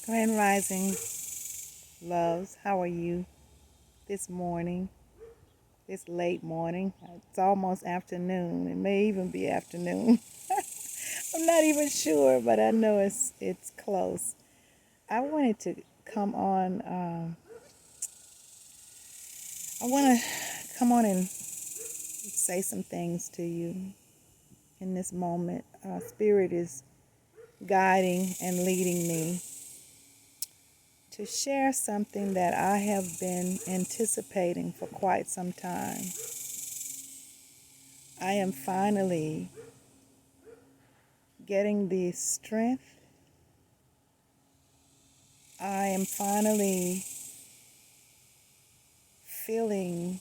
Grand Rising loves, how are you this morning, this late morning? It's almost afternoon. It may even be afternoon. I'm not even sure, but I know it's close. I wanted to come on. I want to come on and say some things to you in this moment. Spirit is guiding and leading me to share something that I have been anticipating for quite some time. I am finally getting the strength. I am finally feeling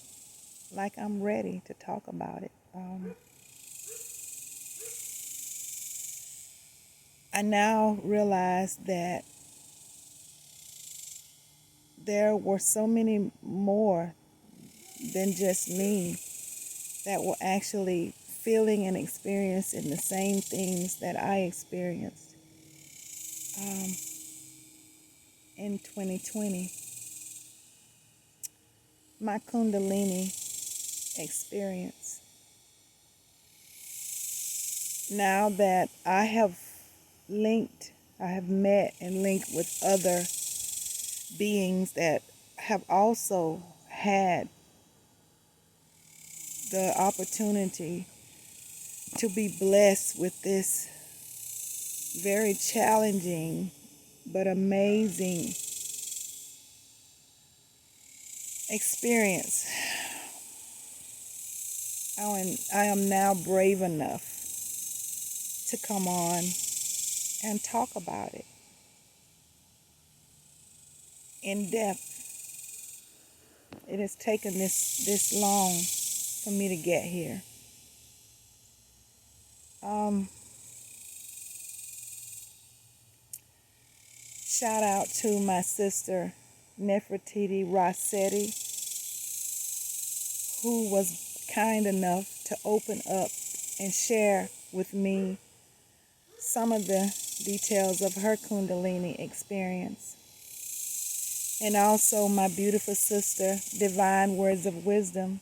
like I'm ready to talk about it. I now realize that there were so many more than just me that were actually feeling and experiencing the same things that I experienced in 2020. My Kundalini experience. Now that I have met and linked with other beings that have also had the opportunity to be blessed with this very challenging but amazing experience. I am now brave enough to come on and talk about it in depth. It has taken this long for me to get here. Shout out to my sister Nefertiti Rossetti, who was kind enough to open up and share with me some of the details of her Kundalini experience. And also my beautiful sister, Divine Words of Wisdom,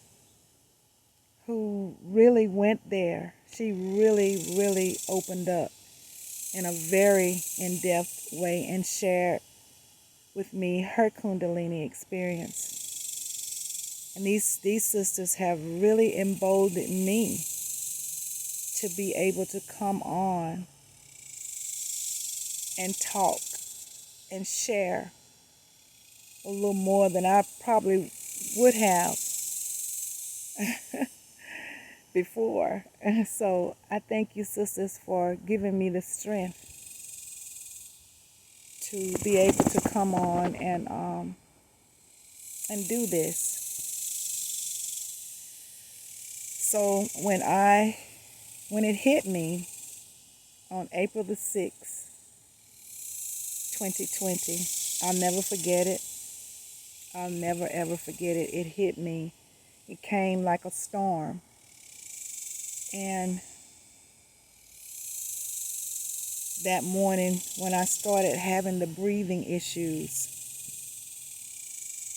who really went there. She really opened up in a very in-depth way and shared with me her Kundalini experience. And these sisters have really emboldened me to be able to come on and talk and share a little more than I probably would have before. And so I thank you, sisters, for giving me the strength to be able to come on and do this. So when it hit me on April the 6th, 2020, I'll never forget it. I'll never ever forget it. It hit me. It came like a storm. And that morning when I started having the breathing issues,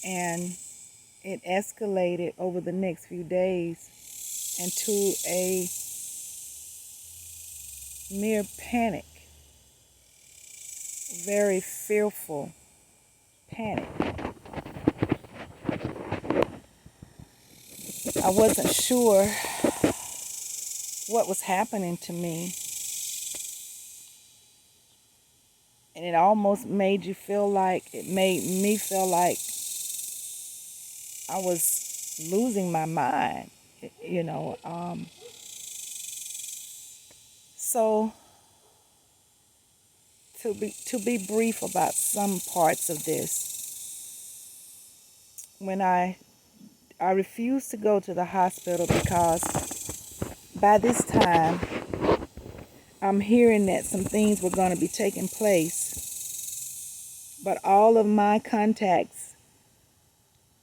and it escalated over the next few days into a mere panic, very fearful panic. I wasn't sure what was happening to me. And it almost made me feel like I was losing my mind, So to be brief about some parts of this, when I refused to go to the hospital because by this time I'm hearing that some things were going to be taking place, but all of my contacts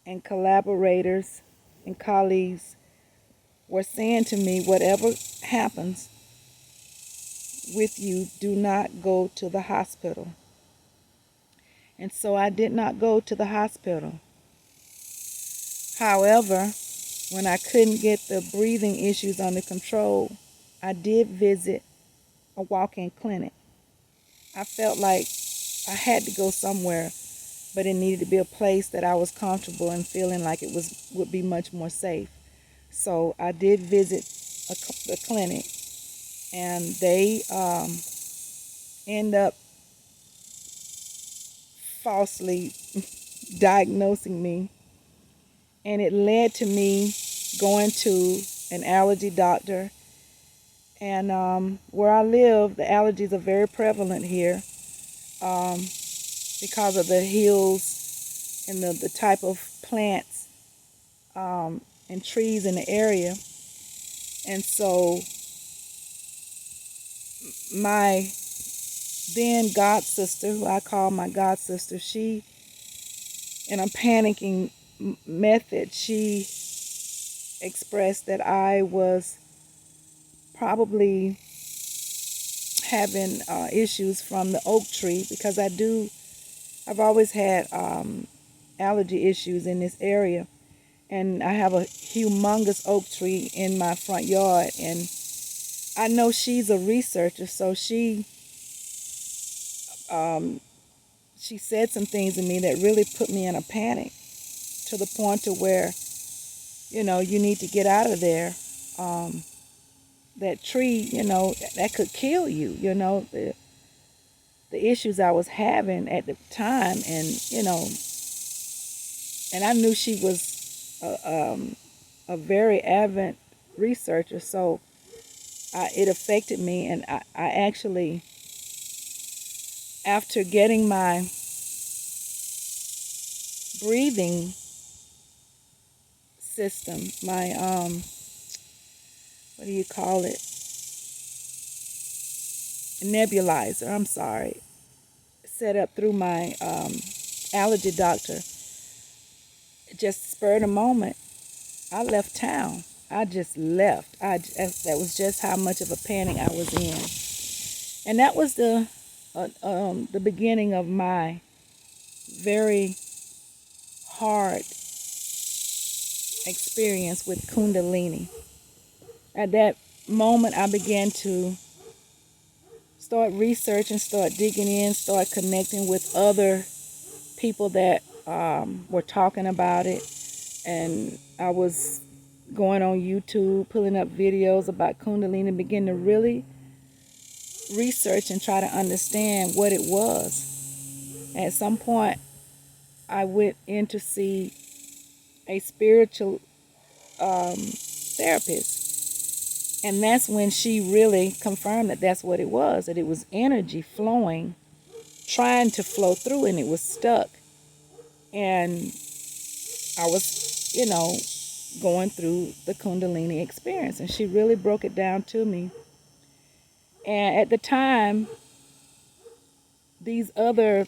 and collaborators and colleagues were saying to me, whatever happens with you, do not go to the hospital. And so I did not go to the hospital. However, when I couldn't get the breathing issues under control, I did visit a walk-in clinic. I felt like I had to go somewhere, but it needed to be a place that I was comfortable and feeling like it would be much more safe. So I did visit a clinic, and they end up falsely diagnosing me, and it led to me going to an allergy doctor. And where I live, the allergies are very prevalent here because of the hills and the type of plants and trees in the area. And so my then god sister, who I call my god sister, she, in a panicking method, she expressed that I was probably having issues from the oak tree, because I've always had allergy issues in this area, and I have a humongous oak tree in my front yard. And I know she's a researcher, so she said some things to me that really put me in a panic, to the point to where, you need to get out of there. That tree, that could kill you, the issues I was having at the time. And I knew she was a very avid researcher, so it affected me. And I actually, after getting my breathing system, my what do you call it, nebulizer, I'm sorry, set up through my allergy doctor, just spurred a moment, I left town. I just left. That was just how much of a panic I was in. And that was the beginning of my very hard experience with Kundalini. At that moment, I began to start researching, start digging in, start connecting with other people that were talking about it. And I was going on YouTube, pulling up videos about Kundalini, and begin to really research and try to understand what it was. At some point, I went in to see a spiritual therapist. And that's when she really confirmed that that's what it was, that it was energy flowing, trying to flow through, and it was stuck. And I was, going through the Kundalini experience, and she really broke it down to me. And at the time, these other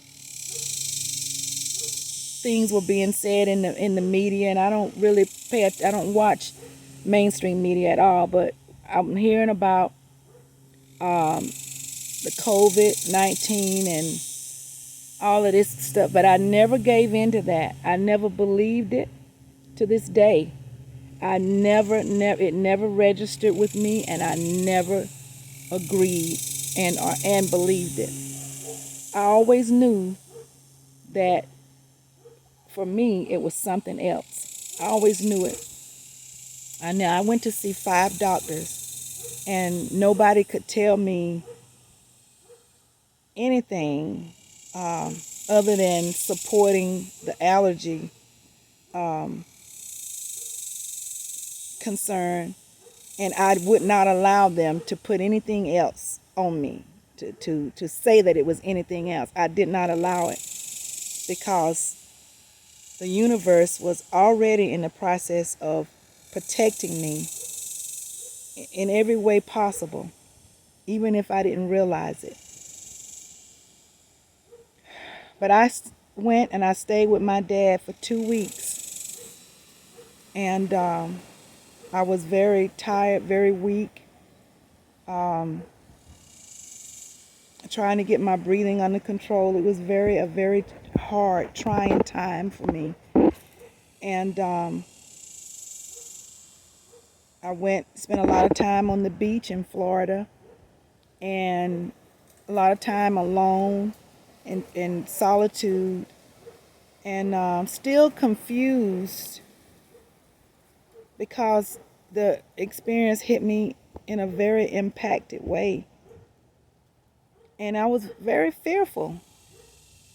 things were being said in the media, and I don't really I don't watch mainstream media at all, but I'm hearing about the COVID-19 and all of this stuff, but I never gave in to that. I never believed it. To this day, it never registered with me, and I never agreed and believed it. I always knew that for me it was something else. I always knew it. I went to see 5 doctors, and nobody could tell me anything other than supporting the allergy concern, and I would not allow them to put anything else on me, to say that it was anything else. I did not allow it, because the universe was already in the process of protecting me in every way possible, even if I didn't realize it. But I went and I stayed with my dad for 2 weeks, and I was very tired, very weak, trying to get my breathing under control. It was a very hard, trying time for me. And I spent a lot of time on the beach in Florida, and a lot of time alone in solitude, and still confused because the experience hit me in a very impacted way. And I was very fearful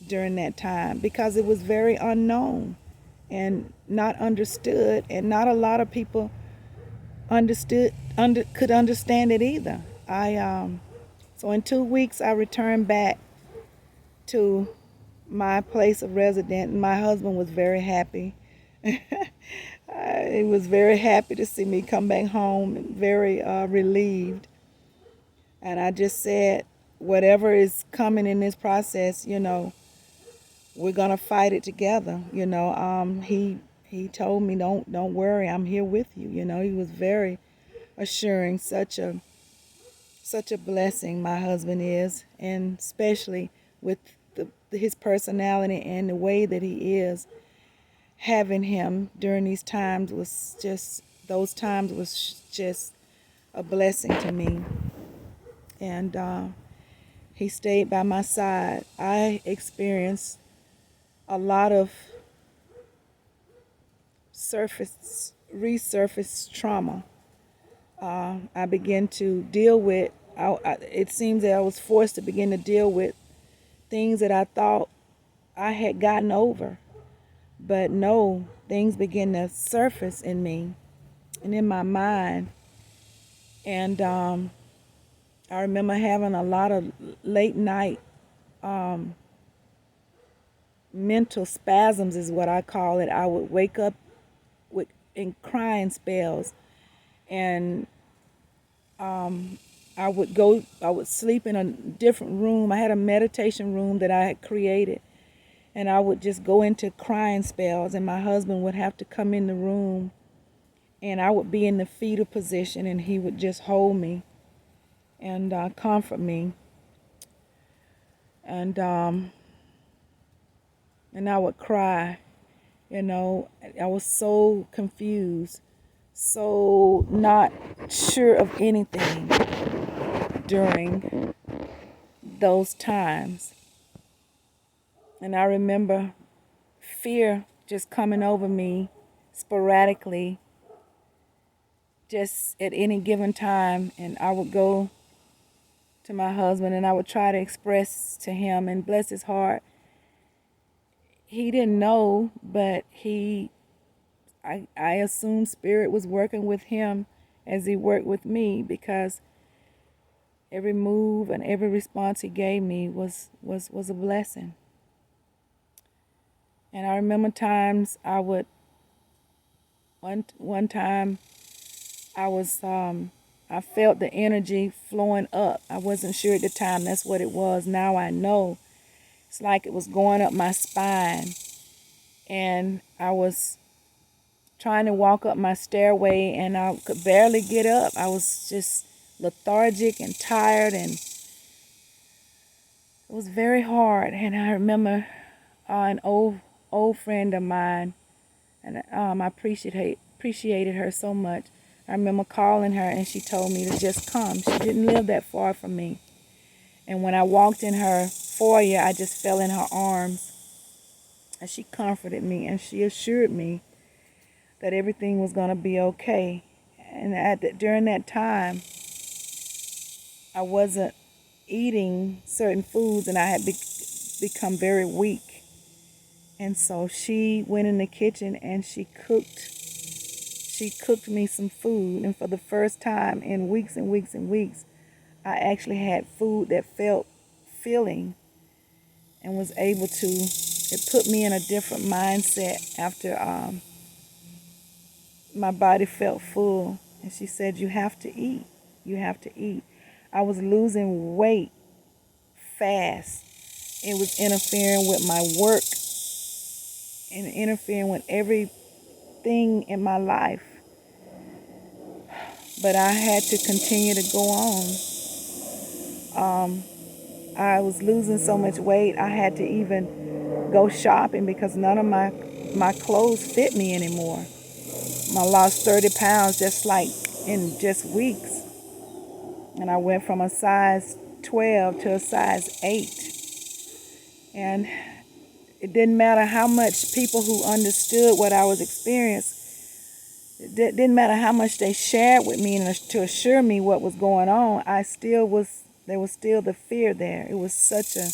during that time because it was very unknown and not understood, and not a lot of people could understand it either. So in 2 weeks I returned back to my place of residence, and my husband was very happy. He was very happy to see me come back home, and very relieved. And I just said, whatever is coming in this process, we're gonna fight it together. He told me, don't worry, I'm here with you. He was very assuring. Such a blessing my husband is, and especially with his personality and the way that he is. Having him during those times was just a blessing to me. And he stayed by my side. I experienced a lot of resurface trauma. I began to deal with, it seems that I was forced to begin to deal with things that I thought I had gotten over. But no, things began to surface in me and in my mind. And I remember having a lot of late night mental spasms is what I call it. I would wake up in crying spells, and I would sleep in a different room. I had a meditation room that I had created, and I would just go into crying spells, and my husband would have to come in the room, and I would be in the fetal position, and he would just hold me and comfort me. And I would cry. I was so confused, so not sure of anything during those times. And I remember fear just coming over me sporadically, just at any given time. And I would go to my husband and I would try to express to him, and bless his heart, he didn't know, but I assumed Spirit was working with him as he worked with me, because every move and every response he gave me was a blessing. And I remember times one time I felt the energy flowing up. I wasn't sure at the time that's what it was. Now I know. It's like it was going up my spine. And I was trying to walk up my stairway, and I could barely get up. I was just lethargic and tired, and it was very hard. And I remember an old friend of mine, and I appreciated her so much. I remember calling her, and she told me to just come. She didn't live that far from me. And when I walked in her foyer, I just fell in her arms, and she comforted me, and she assured me that everything was going to be okay. And during that time, I wasn't eating certain foods, and I had become very weak. And so she went in the kitchen and she cooked me some food. And for the first time in weeks and weeks and weeks, I actually had food that felt filling, and was able to, it put me in a different mindset after my body felt full. And she said, you have to eat. You have to eat. I was losing weight fast. It was interfering with my work and interfering with everything in my life. But I had to continue to go on. I was losing so much weight, I had to even go shopping because none of my clothes fit me anymore. I lost 30 pounds just like in just weeks. And I went from a size 12 to a size 8. And it didn't matter how much people who understood what I was experiencing, it didn't matter how much they shared with me and to assure me what was going on, there was still the fear there. It was such a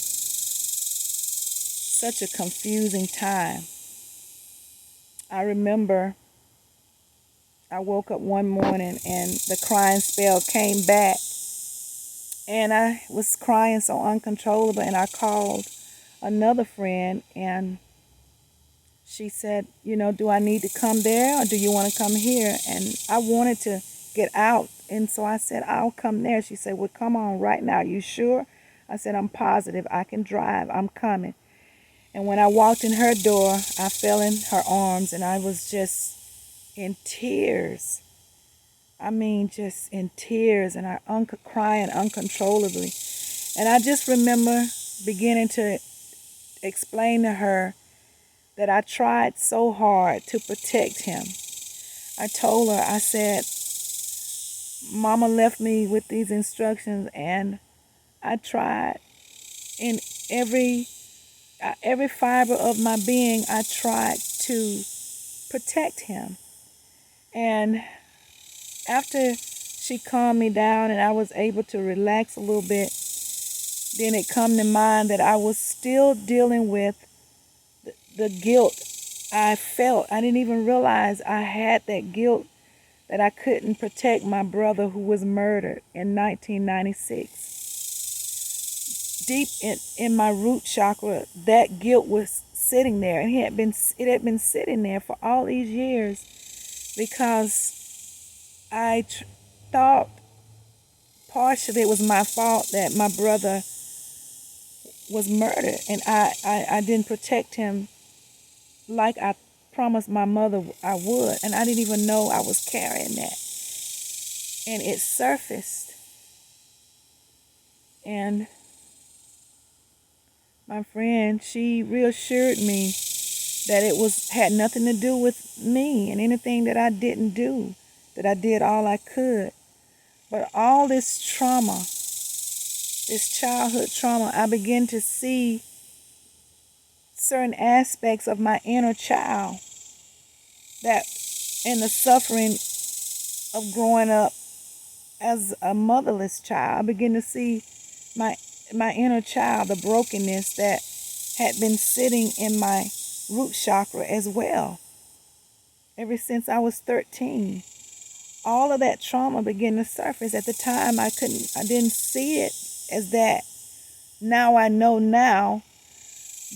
confusing time. I remember I woke up one morning and the crying spell came back. And I was crying so uncontrollable, and I called another friend, and she said, do I need to come there or do you want to come here? And I wanted to get out, and so I said, I'll come there. She said, well, come on right now. You sure? I said, I'm positive. I can drive. I'm coming. And when I walked in her door, I fell in her arms, and I was just in tears. I mean, just in tears, and I crying uncontrollably. And I just remember beginning to explain to her that I tried so hard to protect him. I told her, I said, Mama left me with these instructions, and I tried in every fiber of my being, I tried to protect him. And after she calmed me down and I was able to relax a little bit, then it come to mind that I was still dealing with the guilt I felt. I didn't even realize I had that guilt that I couldn't protect my brother who was murdered in 1996. Deep in my root chakra, that guilt was sitting there, and it had been sitting there for all these years because I thought partially it was my fault that my brother was murdered, and I didn't protect him like I promised my mother I would, and I didn't even know I was carrying that. And it surfaced, and my friend, she reassured me that it had nothing to do with me and anything that I didn't do, that I did all I could. But all this trauma, this childhood trauma, I began to see certain aspects of my inner child that in the suffering of growing up as a motherless child, I began to see my inner child, the brokenness that had been sitting in my root chakra as well. Ever since I was 13, all of that trauma began to surface. At the time, I didn't see it as that. Now I know now,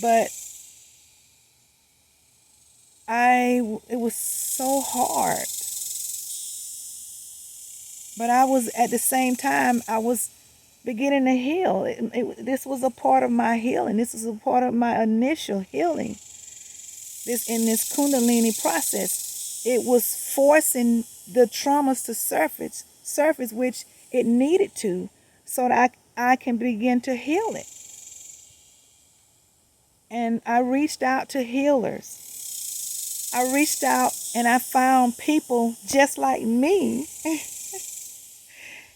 but it was so hard. But at the same time, I was beginning to heal. This was a part of my healing. This was a part of my initial healing. In this Kundalini process, it was forcing the traumas to surface, which it needed to, so that I can begin to heal it. And I reached out to healers. I reached out and I found people just like me.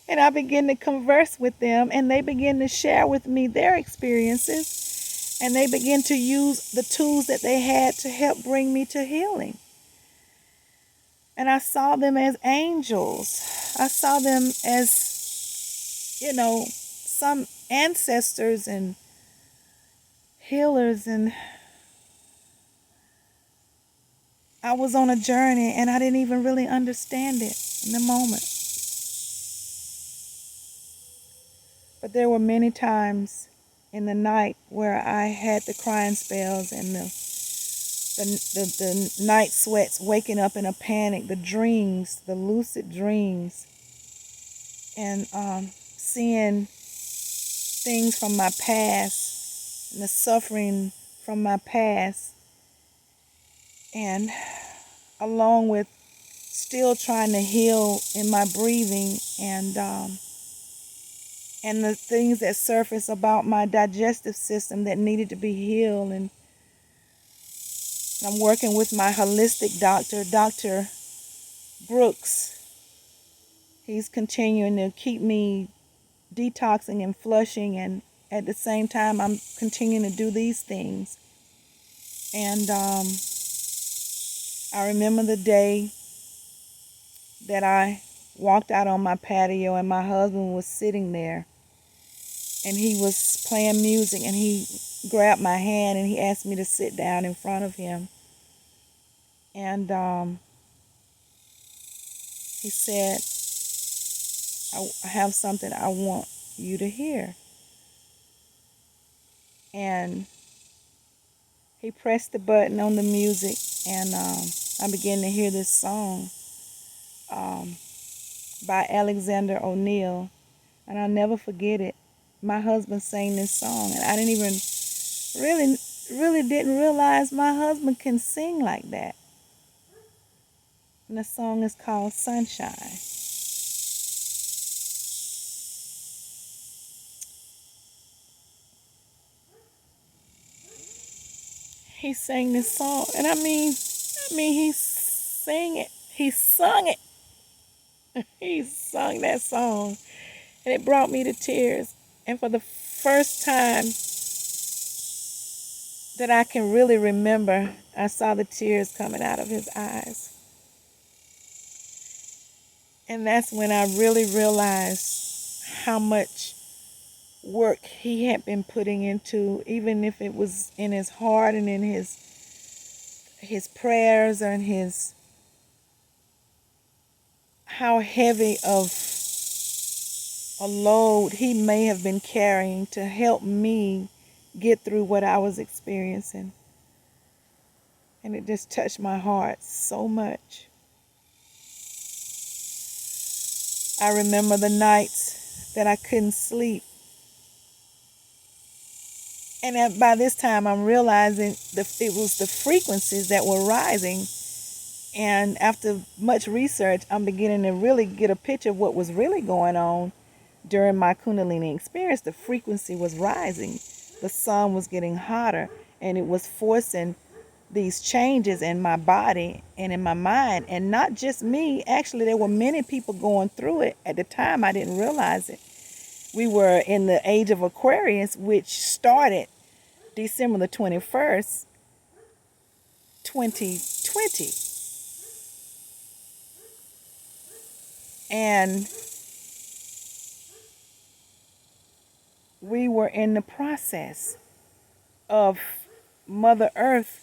And I began to converse with them, and they began to share with me their experiences, and they began to use the tools that they had to help bring me to healing. And I saw them as angels. I saw them as, some ancestors and healers. And I was on a journey, and I didn't even really understand it in the moment. But there were many times in the night where I had the crying spells and the night sweats, waking up in a panic, the dreams, the lucid dreams, and seeing things from my past and the suffering from my past, and along with still trying to heal in my breathing and the things that surfaced about my digestive system that needed to be healed, and I'm working with my holistic doctor, Dr. Brooks. He's continuing to keep me detoxing and flushing, and at the same time I'm continuing to do these things. And I remember the day that I walked out on my patio and my husband was sitting there and he was playing music, and he grabbed my hand and he asked me to sit down in front of him. And he said, I have something I want you to hear. And he pressed the button on the music, and I began to hear this song by Alexander O'Neal, and I'll never forget it. My husband sang this song, and I didn't even really didn't realize my husband can sing like that. And the song is called Sunshine. He sang this song, and I mean he sang it. He sung it. He sung that song, and it brought me to tears. And for the first time that I can really remember, I saw the tears coming out of his eyes. And that's when I really realized how much work he had been putting into, even if it was in his heart and in his prayers, or in his, how heavy of a load he may have been carrying to help me get through what I was experiencing. And it just touched my heart so much. I remember the nights that I couldn't sleep. And by this time, I'm realizing it was the frequencies that were rising. And after much research, I'm beginning to really get a picture of what was really going on during my Kundalini experience. The frequency was rising. The sun was getting hotter, and it was forcing these changes in my body and in my mind. And not just me. Actually, there were many people going through it. At the time, I didn't realize it. We were in the age of Aquarius, which started December the 21st, 2020. And we were in the process of Mother Earth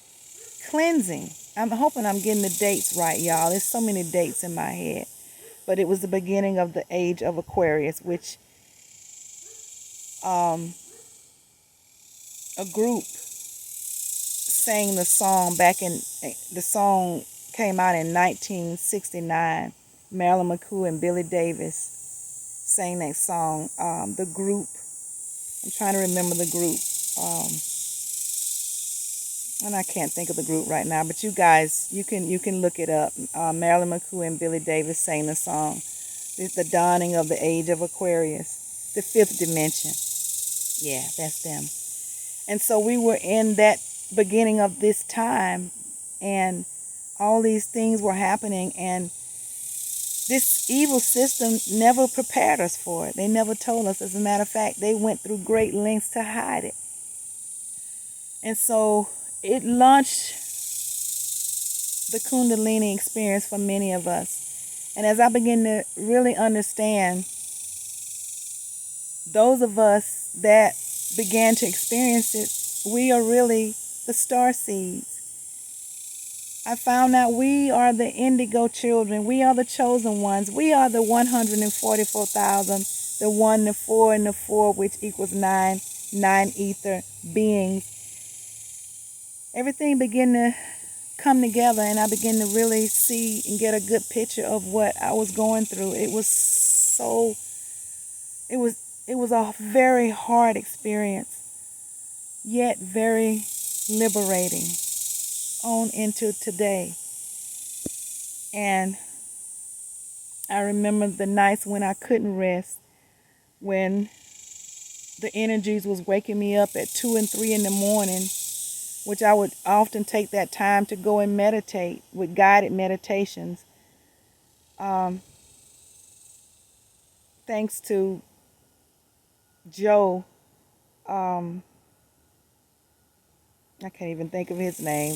cleansing. I'm hoping I'm getting the dates right, y'all. There's so many dates in my head. But it was the beginning of the age of Aquarius, which a group sang the song the song came out in 1969. Marilyn McCoo and Billy Davis sang that song. The group, I'm trying to remember the group. And I can't think of the group right now, but you guys, you can look it up. Marilyn McCoo and Billy Davis sang the song. It's the dawning of the age of Aquarius, the fifth dimension. Yeah, that's them. And so we were in that beginning of this time, and all these things were happening, and this evil system never prepared us for it. They never told us. As a matter of fact, they went through great lengths to hide it. And so it launched the Kundalini experience for many of us. And as I begin to really understand, those of us that began to experience it, we are really the star seeds. I found out we are the indigo children. We are the chosen ones. We are the 144,000, the 1, the 4, and the 4, which equals 9 ether beings. Everything began to come together, and I began to really see and get a good picture of what I was going through. It was a very hard experience, yet very liberating on into today. And I remember the nights when I couldn't rest, when the energies was waking me up at 2 and 3 in the morning which I would often take that time to go and meditate with guided meditations. Thanks to Joe, I can't even think of his name,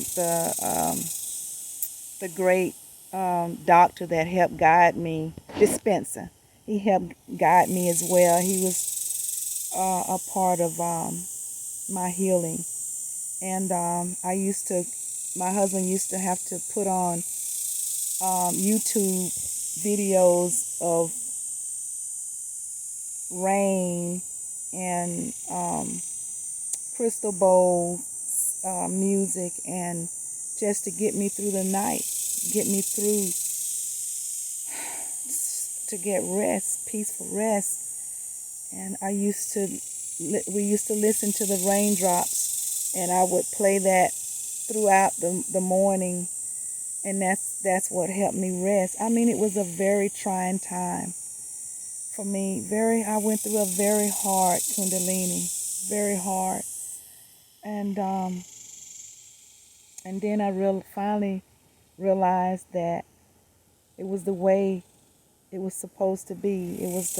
the great doctor that helped guide me, Dispenser. He helped guide me as well. He was a part of my healing. And my husband used to have to put on YouTube videos of rain and crystal bowl music, and just to get me through the night, get me through, to get rest, peaceful rest. And we used to listen to the raindrops, and I would play that throughout the morning, and that's what helped me rest. I mean, it was a very trying time for me. I went through a very hard Kundalini, very hard. And then I finally realized that it was the way it was supposed to be. It was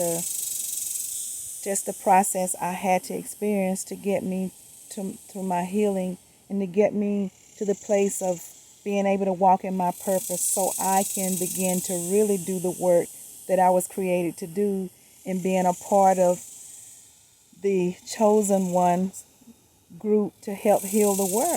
just the process I had to experience to get me to my healing, and to get me to the place of being able to walk in my purpose, so I can begin to really do the work that I was created to do, and being a part of the chosen ones group to help heal the world.